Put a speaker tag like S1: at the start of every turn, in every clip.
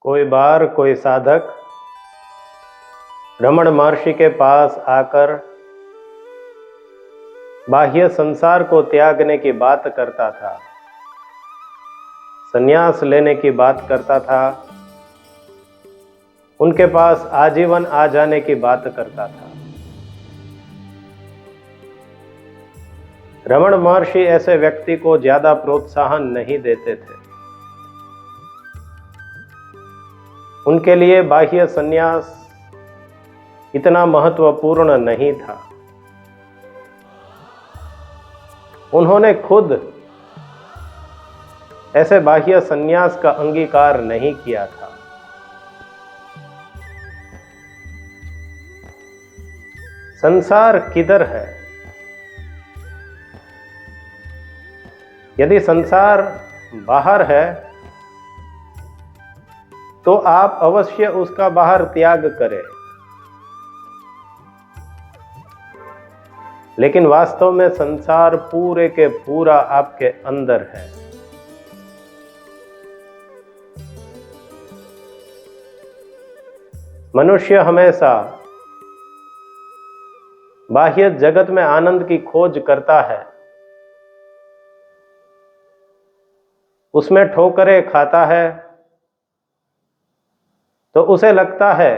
S1: कोई बार कोई साधक रमण महर्षि के पास आकर बाह्य संसार को त्यागने की बात करता था, संन्यास लेने की बात करता था, उनके पास आजीवन आ जाने की बात करता था। रमण महर्षि ऐसे व्यक्ति को ज्यादा प्रोत्साहन नहीं देते थे। उनके लिए बाह्य संन्यास इतना महत्वपूर्ण नहीं था। उन्होंने खुद ऐसे बाह्य संन्यास का अंगीकार नहीं किया था। संसार किधर है? यदि संसार बाहर है तो आप अवश्य उसका बाहर त्याग करें, लेकिन वास्तव में संसार पूरे के पूरा आपके अंदर है। मनुष्य हमेशा बाह्य जगत में आनंद की खोज करता है, उसमें ठोकरें खाता है तो उसे लगता है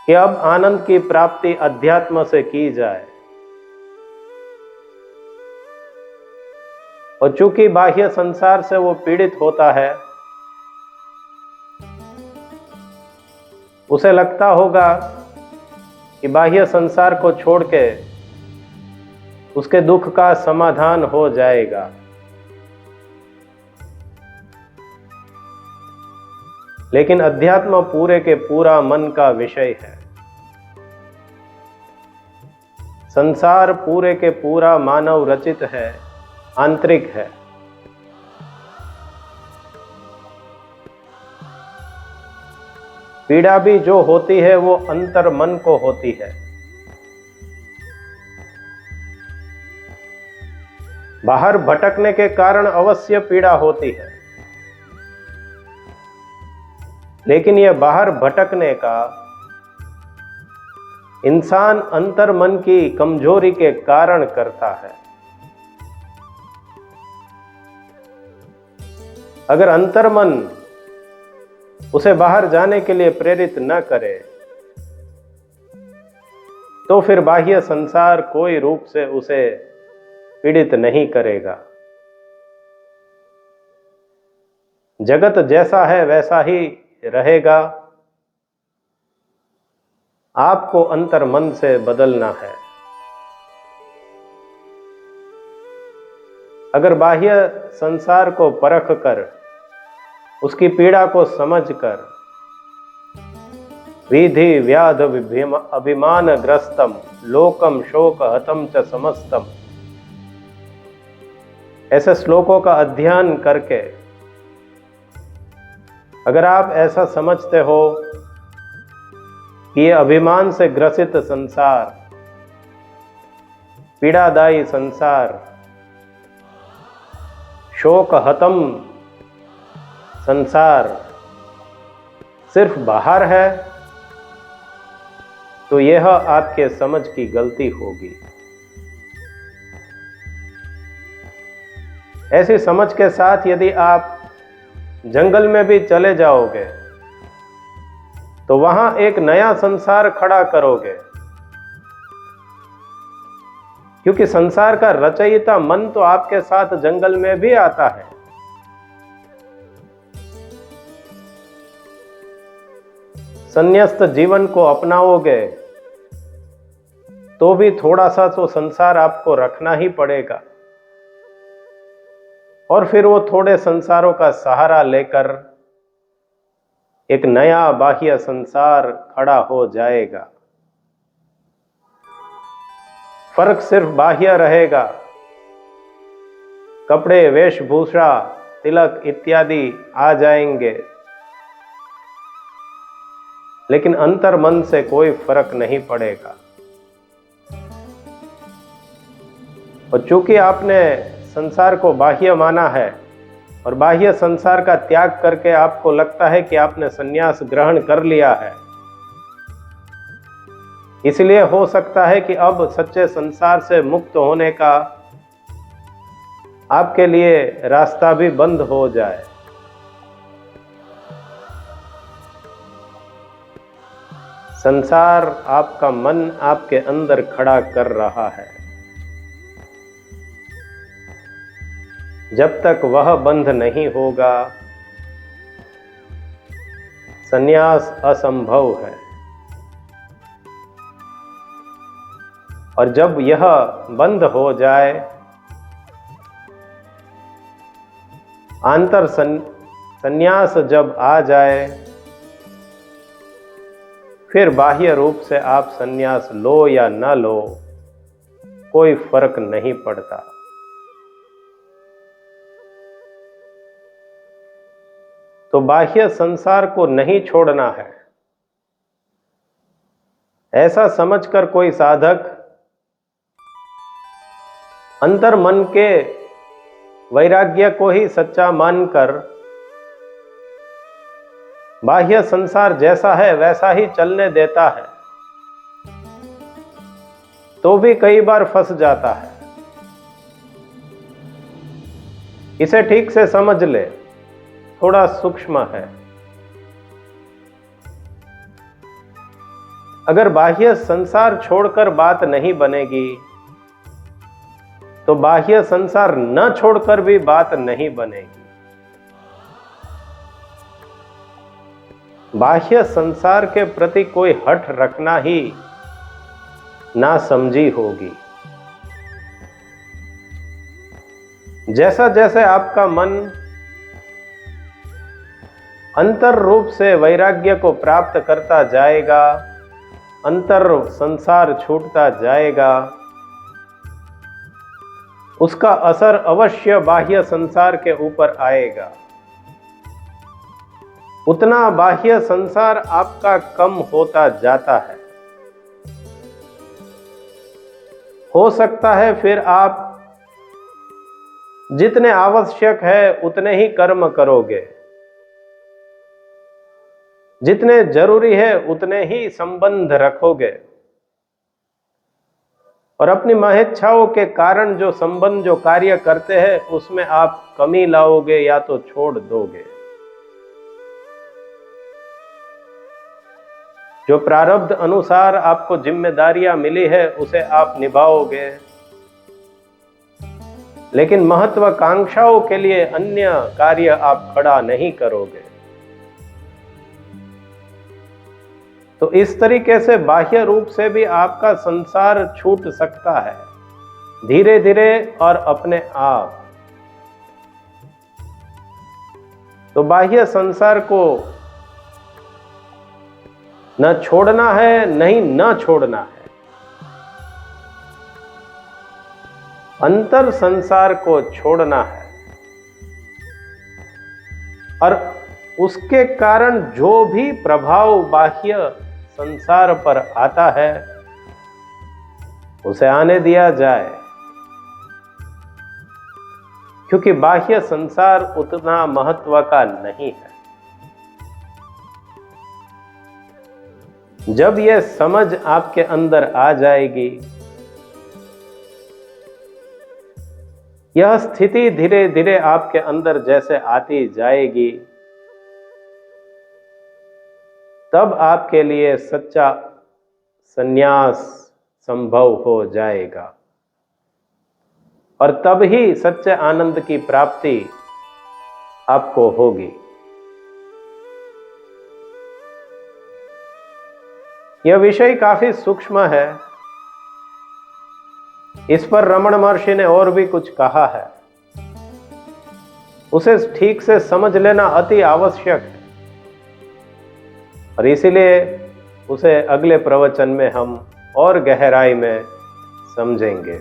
S1: कि अब आनंद की प्राप्ति अध्यात्म से की जाए। और चूंकि बाह्य संसार से वो पीड़ित होता है, उसे लगता होगा कि बाह्य संसार को छोड़ के उसके दुख का समाधान हो जाएगा। लेकिन अध्यात्म पूरे के पूरा मन का विषय है। संसार पूरे के पूरा मानव रचित है, आंतरिक है। पीड़ा भी जो होती है वो अंतर मन को होती है। बाहर भटकने के कारण अवश्य पीड़ा होती है, लेकिन यह बाहर भटकने का इंसान अंतर मन की कमजोरी के कारण करता है। अगर अंतर मन उसे बाहर जाने के लिए प्रेरित न करे तो फिर बाह्य संसार कोई रूप से उसे पीड़ित नहीं करेगा। जगत जैसा है वैसा ही रहेगा। आपको अंतर मन से बदलना है। अगर बाह्य संसार को परख कर उसकी पीड़ा को समझकर विधि व्याध अभिमान ग्रस्तम लोकम शोक हतम च समस्तम, ऐसे श्लोकों का अध्ययन करके अगर आप ऐसा समझते हो कि ये अभिमान से ग्रसित संसार, पीड़ादायी संसार, शोक हतम संसार सिर्फ बाहर है, तो यह आपके समझ की गलती होगी। ऐसी समझ के साथ यदि आप जंगल में भी चले जाओगे तो वहां एक नया संसार खड़ा करोगे, क्योंकि संसार का रचयिता मन तो आपके साथ जंगल में भी आता है। संन्यस्त जीवन को अपनाओगे तो भी थोड़ा सा तो संसार आपको रखना ही पड़ेगा, और फिर वो थोड़े संसारों का सहारा लेकर एक नया बाह्य संसार खड़ा हो जाएगा। फर्क सिर्फ बाह्य रहेगा। कपड़े, वेशभूषा, तिलक इत्यादि आ जाएंगे, लेकिन अंतर मन से कोई फर्क नहीं पड़ेगा। और चूंकि आपने संसार को बाह्य माना है और बाह्य संसार का त्याग करके आपको लगता है कि आपने संन्यास ग्रहण कर लिया है, इसलिए हो सकता है कि अब सच्चे संसार से मुक्त होने का आपके लिए रास्ता भी बंद हो जाए। संसार आपका मन आपके अंदर खड़ा कर रहा है। जब तक वह बंध नहीं होगा, संन्यास असंभव है। और जब यह बंद हो जाए, आंतर संन्यास जब आ जाए, फिर बाह्य रूप से आप संन्यास लो या न लो, कोई फर्क नहीं पड़ता। तो बाह्य संसार को नहीं छोड़ना है, ऐसा समझकर कोई साधक अंतर मन के वैराग्य को ही सच्चा मानकर बाह्य संसार जैसा है वैसा ही चलने देता है, तो भी कई बार फंस जाता है। इसे ठीक से समझ ले, थोड़ा सूक्ष्म है। अगर बाह्य संसार छोड़कर बात नहीं बनेगी, तो बाह्य संसार न छोड़कर भी बात नहीं बनेगी। बाह्य संसार के प्रति कोई हठ रखना ही नासमझी होगी। जैसा जैसे आपका मन अंतर रूप से वैराग्य को प्राप्त करता जाएगा, अंतर संसार छूटता जाएगा, उसका असर अवश्य बाह्य संसार के ऊपर आएगा। उतना बाह्य संसार आपका कम होता जाता है। हो सकता है फिर आप जितने आवश्यक है उतने ही कर्म करोगे, जितने जरूरी है उतने ही संबंध रखोगे, और अपनी महेच्छाओं के कारण जो संबंध जो कार्य करते हैं उसमें आप कमी लाओगे या तो छोड़ दोगे। जो प्रारब्ध अनुसार आपको जिम्मेदारियां मिली है उसे आप निभाओगे, लेकिन महत्वाकांक्षाओं के लिए अन्य कार्य आप खड़ा नहीं करोगे। तो इस तरीके से बाह्य रूप से भी आपका संसार छूट सकता है, धीरे धीरे और अपने आप। तो बाह्य संसार को न छोड़ना है, नहीं न छोड़ना है। अंतर संसार को छोड़ना है, और उसके कारण जो भी प्रभाव बाह्य संसार पर आता है उसे आने दिया जाए, क्योंकि बाह्य संसार उतना महत्व का नहीं है। जब यह समझ आपके अंदर आ जाएगी, यह स्थिति धीरे धीरे आपके अंदर जैसे आती जाएगी, तब आपके लिए सच्चा संन्यास संभव हो जाएगा, और तब ही सच्चे आनंद की प्राप्ति आपको होगी। यह विषय काफी सूक्ष्म है, इस पर रमण महर्षि ने और भी कुछ कहा है, उसे ठीक से समझ लेना अति आवश्यक है, और इसीलिए उसे अगले प्रवचन में हम और गहराई में समझेंगे।